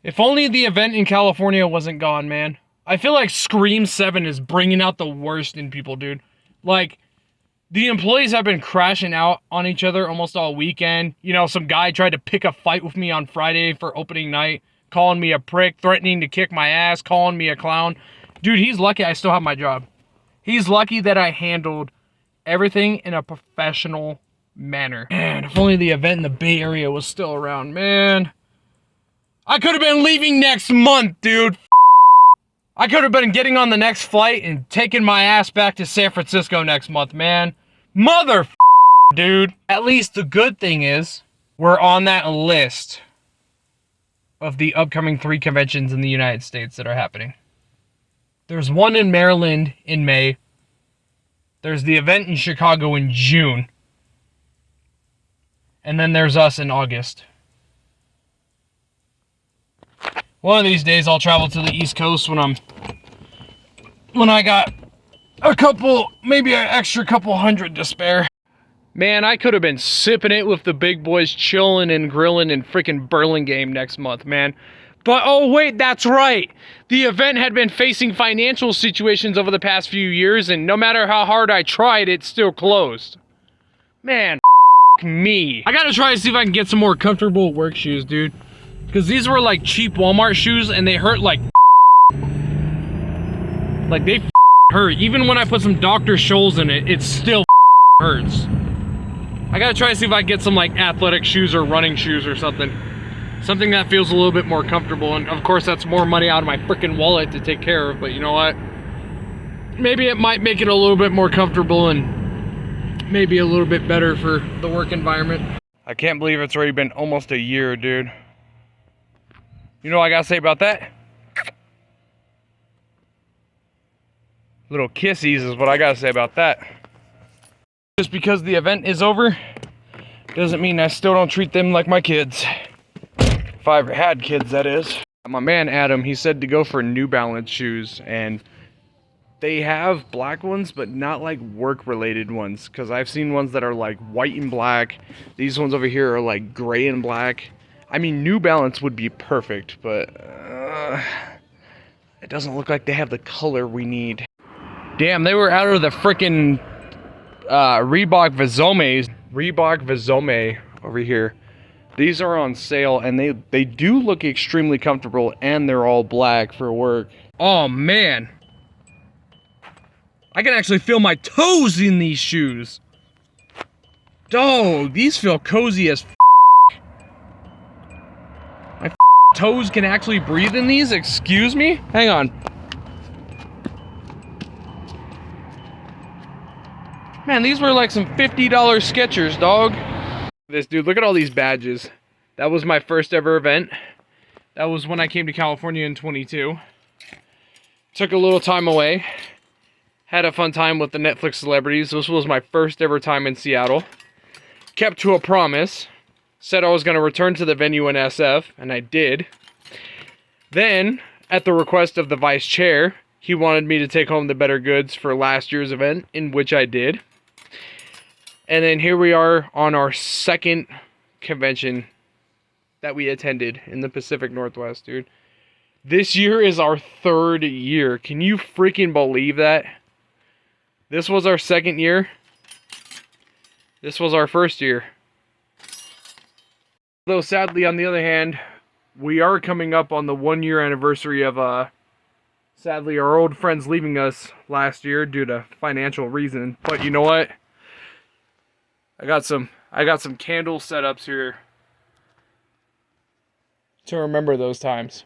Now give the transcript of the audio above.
If only the event in California wasn't gone, man. I feel like Scream 7 is bringing out the worst in people, dude. Like, the employees have been crashing out on each other almost all weekend. You know, some guy tried to pick a fight with me on Friday for opening night, calling me a prick, threatening to kick my ass, calling me a clown. Dude, he's lucky I still have my job. He's lucky that I handled everything in a professional manner. Man, if only the event in the Bay Area was still around, man. I could have been leaving next month, dude. I could have been getting on the next flight and taking my ass back to San Francisco next month, man. Mother, dude. At least the good thing is, we're on that list of the upcoming 3 conventions in the United States that are happening. There's one in Maryland in May. There's the event in Chicago in June. And then there's us in August. One of these days I'll travel to the East Coast when I got a couple, maybe an extra couple hundred to spare. Man, I could have been sipping it with the big boys, chilling and grilling in freaking Burlingame next month, man. But oh wait, that's right. The event had been facing financial situations over the past few years, and no matter how hard I tried, it's still closed. Man, me. I gotta try to see if I can get some more comfortable work shoes, dude. Because these were like cheap Walmart shoes and they hurt like they hurt. Even when I put some Dr. Scholl's in it, it still hurts. I gotta try to see if I can get some like athletic shoes or running shoes or something. Something that feels a little bit more comfortable. And of course that's more money out of my freaking wallet to take care of. But you know what? Maybe it might make it a little bit more comfortable and maybe a little bit better for the work environment. I can't believe it's already been almost a year, dude. You know what I gotta say about that? Little kissies is what I gotta say about that. Just because the event is over doesn't mean I still don't treat them like my kids. If I ever had kids, that is. My man Adam, he said to go for New Balance shoes, and they have black ones, but not like work related ones, because I've seen ones that are like white and black. These ones over here are like gray and black. I mean, New Balance would be perfect, but it doesn't look like they have the color we need. Damn, they were out of the frickin' Reebok Vizome over here. These are on sale, and they do look extremely comfortable, and they're all black for work. Oh, man. I can actually feel my toes in these shoes. Oh, these feel cozy as my toes can actually breathe in these? Excuse me? Hang on. Man, these were like some $50 Skechers, dog. This dude, look at all these badges. That was my first ever event. That was when I came to California in 22. Took a little time away. Had a fun time with the Netflix celebrities. This was my first ever time in Seattle. Kept to a promise. Said I was going to return to the venue in SF, and I did. Then, at the request of the vice chair, he wanted me to take home the better goods for last year's event, in which I did. And then here we are on our second convention that we attended in the Pacific Northwest, dude. This year is our 3rd year. Can you freaking believe that? This was our 2nd year. This was our 1st year. Though sadly, on the other hand, we are coming up on the 1-year anniversary of, sadly, our old friends leaving us last year due to financial reason. But you know what? I got some candle setups here to remember those times.